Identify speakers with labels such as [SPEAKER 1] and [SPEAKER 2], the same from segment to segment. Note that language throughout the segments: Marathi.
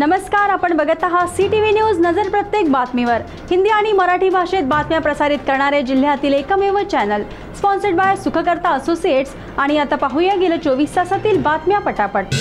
[SPEAKER 1] नमस्कार, आपण बघत आहात CTV न्यूज नजर प्रत्येक बातमीवर। हिंदी आणि मराठी भाषेत बातम्या प्रसारित करणारे जिल्ह्यातील एकमेव channel, sponsored by Sukhkarta associates. आणि आता पाहूया गेल्या 24 तासातील बातम्या पटापट।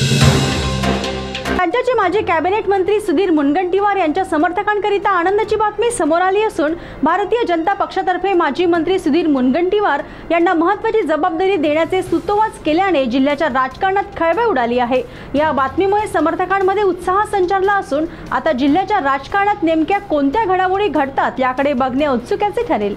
[SPEAKER 1] राज्याचे माजी कॅबिनेट मंत्री सुधीर मुनगंटीवार यांच्या समर्थकांकरिता आनंदाची बातमी समोर आली असून भारतीय जनता पक्षातर्फे माजी मंत्री सुधीर मुनगंटीवार यांना महत्त्वाची जबाबदारी देण्याचे सूतोवाच केल्याने जिल्ह्याच्या राजकारणात खळबळ उडाली आहे। या बातमीमुळे समर्थकांमध्ये उत्साह संचारला असून आता जिल्ह्याच्या राजकारणात नेमक्या कोणत्या घडामोडी घडतात याकडे बघणे उत्सुकाचे ठरेल।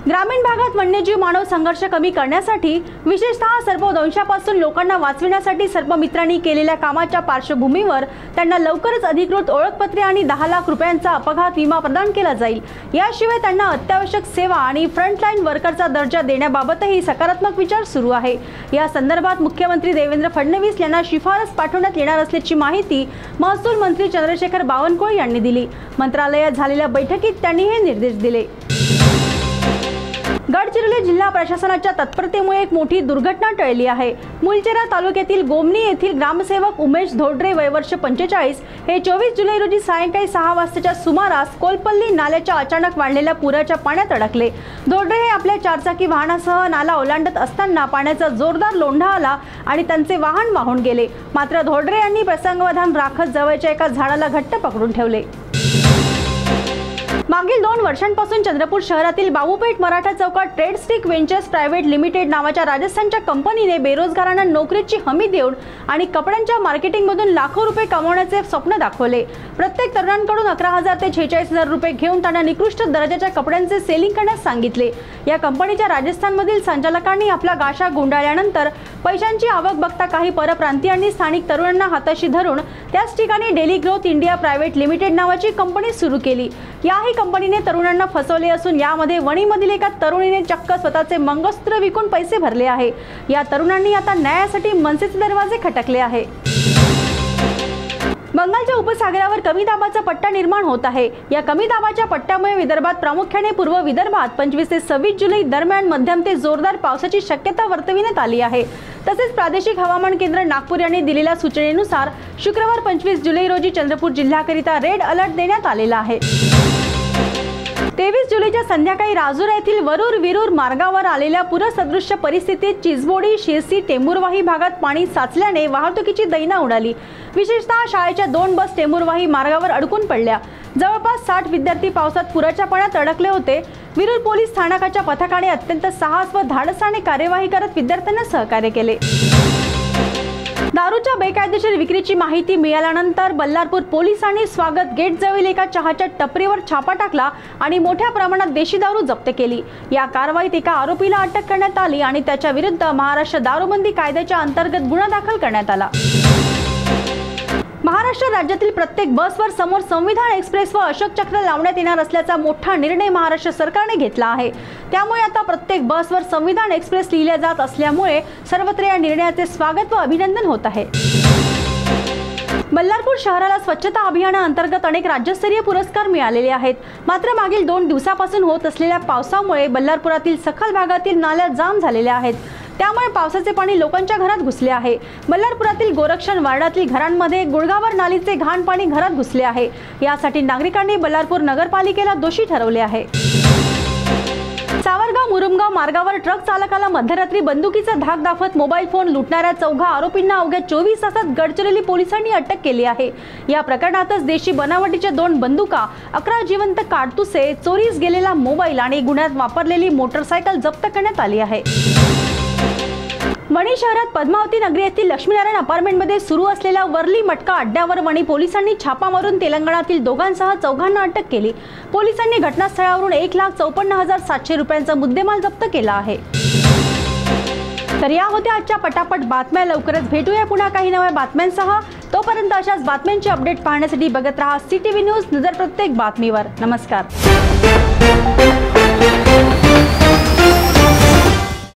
[SPEAKER 1] ग्रामीण भागात वन्यजीव मानव संघर्ष कमी करण्यासाठी, विशेषतः सर्पदंशापासून लोकांना वाचविण्यासाठी सर्पमित्रांनी केलेल्या कामाच्या पार्श्वभूमीवर त्यांना लवकरच अधिकृत ओळखपत्रे आणि 10 लाख रुपयांचा अपघात विमा प्रदान केला जाईल। याशिवाय त्यांना अत्यावश्यक सेवा आणि फ्रंटलाईन वर्करचा दर्जा देण्याबाबतही सकारात्मक विचार सुरू आहे। या संदर्भात मुख्यमंत्री देवेंद्र फडणवीस यांना शिफारस पाठवण्यात येणार असल्याची माहिती महसूल मंत्री चंद्रशेखर बावनकुळे यांनी दिली। मंत्रालयात झालेल्या बैठकीत त्यांनी हे निर्देश दिले। गडचिरोली जिल्हा प्रशासनाच्या तत्परतेमुळे एक मोठी दुर्घटना टळली आहे। मुलचेरा तालुक्यातील गोमनी येथील ग्रामसेवक उमेश धोडरे वय वर्ष 45 हे 24 जुलै रोजी सायंकाळी 6 वाजताच्या सुमारास कोलपल्ली नाल्याच्या अचानक वाढलेल्या पुराच्या पाण्यात अडकले। धोडरे हे आपल्या चारचाकी वाहनासह नाला ओलांडत असताना पाण्याचा जोरदार लोंढा आला आणि त्यांचे वाहन वाहून गेले। मात्र धोडरे यांनी प्रसंगावधान राखत जवळच्या एका झाडाला घट्ट पकडून ठेवले। मागील 2 वर्षांपासून चंद्रपूर शहरातील बाबूपेठ मराठा चौकात trade stick ventures private limited नावाच्या राजस्थानच्या कंपनीने बेरोजगारांना नोकरीची हमी देऊन आणि कपड्यांच्या मार्केटिंगमधून लाखो रुपये कमवण्याचे स्वप्न दाखवले। प्रत्येक तरुणांकडून 11,000 ते 46,000 रुपये घेऊन त्यांना निकृष्ट दर्जाच्या कपड्यांचे सेलिंग करण्यास सांगितले। या कंपनीच्या राजस्थानमधील संचालकांनी आपला गाशा गुंडाळल्यानंतर पैशांची आवक बघता काही परप्रांतीयांनी स्थानिक तरुणांना हाताशी धरून त्याच ठिकाणी daily growth India private limited नावाची कंपनी सुरू केली। याही कंपनीने तरुणांना फसवले असून यामध्ये वणीमधील एका तरुणीने चक्क स्वतःचे मंगळसूत्र विकून पैसे भरले आहे। या तरुणांनी आता न्यायासाठी मनसेचे दरवाजे खटकले आहे। बंगालच्या उपसागरावर कमी दाबाचा पट्टा निर्माण होत आहे। या कमी दाबाच्या पट्ट्यामुळे विदर्भात, प्रामुख्याने पूर्व विदर्भात 25 ते 26 जुलै दरम्यान मध्यम ते जोरदार पावसाची शक्यता वर्तविण्यात आली आहे। तसेच प्रादेशिक हवामान केंद्र नागपूर यांनी दिलेल्या सूचनेनुसार शुक्रवार 25 जुलै रोजी चंद्रपूर जिल्ह्याकरिता रेड अलर्ट देण्यात आलेला आहे। 23 जुलैच्या संध्याकाळी राजूर येथील वरूर विरूर मार्गावर आलेल्या पूरसदृश्य परिस्थितीत चिचबोडी, शिरसी, टेंभुर्वाही भागात पाणी साचल्याने वाहतुकीची दैना उडाली। विशेषतः शाळेच्या 2 बस टेंभुर्वाही मार्गावर अडकून पडल्या। जवळपास 60 विद्यार्थी पावसात पुराच्या पाण्यात अडकले होते। विरूर पोलीस स्थानकाच्या पथकाने अत्यंत साहस व धाडसाने कार्यवाही करत विद्यार्थ्यांना सहकार्य केले। दारूच्या बेकायदेशीर विक्रीची माहिती मिळाल्यानंतर बल्लारपूर पोलिसांनी स्वागत गेट जवळील एका चहाच्या टपरीवर छापा टाकला आणि मोठ्या प्रमाणात देशी दारू जप्त केली। या कारवाईत एका आरोपीला अटक करण्यात आली आणि त्याच्या विरुद्ध महाराष्ट्र दारूबंदी कायद्याच्या अंतर्गत गुन्हा दाखल करण्यात आला। महाराष्ट्र राज्यातील प्रत्येक बसवर समोर संविधान एक्सप्रेस व अशोक चक्र लावण्यात येणार असल्याचा मोठा निर्णय महाराष्ट्र सरकारने घेतला आहे। त्यामुळे आता प्रत्येक बसवर संविधान एक्सप्रेस लिहिले जात असल्यामुळे सर्वत्र या निर्णयाचे स्वागत व अभिनंदन होत आहे। बल्लारपूर शहराला स्वच्छता अभियानाअंतर्गत अनेक राज्यस्तरीय पुरस्कार मिळालेले आहेत। मात्र मागील 2 दिवसापासून होत असलेल्या पावसामुळे बल्लारपुरातील सखल भागातील नाल्या जाम झालेल्या आहेत। त्यामुळे पावसाचे पाणी लोकांच्या घरात घुसले आहे। बल्लारपुरातील गोरक्षण वार्डातील घरांमध्ये गुळगावर नालीचे घाण पाणी घरात घुसले आहे। यासाठी नागरिकांनी बल्लारपूर नगरपालिकेला दोषी ठरवले आहे। सावरगाव मुरुमगाव मार्गावर ट्रक चालकाला मध्यरात्री बंदुकीचा धाक दाखवत मोबाईल फोन लुटणाऱ्या 4 आरोपींना अवघ्या 24 तासात गडचिरोली पोलिसांनी अटक केली आहे। या प्रकरणातच देशी बनावटीच्या 2 बंदुका, 11 जिवंत काडतुसे, चोरीस गेलेला मोबाईल आणि गुन्ह्यात वापरलेली मोटरसायकल जप्त करण्यात आली आहे। वणी शहरात पद्मावती नगरी येथील लक्ष्मीनारायण अपार्टमेंटमध्ये सुरू असलेल्या वर्ली मटका अड्ड्यावर वणी पोलिसांनी छापा मारून तेलंगणातील दोघांसह 4 अटक केली। पोलिसांनी घटनास्थळावरून 1,54,700 रुपयांचा मुद्देमाल जप्त केला आहे। तर या होत्या आजच्या पटापट बातम्या। लवकरच भेटूया पुन्हा काही नव्या बातम्यांसह। तोपर्यंत अशाच बातम्यांचे अपडेट पाहण्यासाठी बघत रहा CTV न्यूज नजर प्रत्येक बातमीवर। नमस्कार।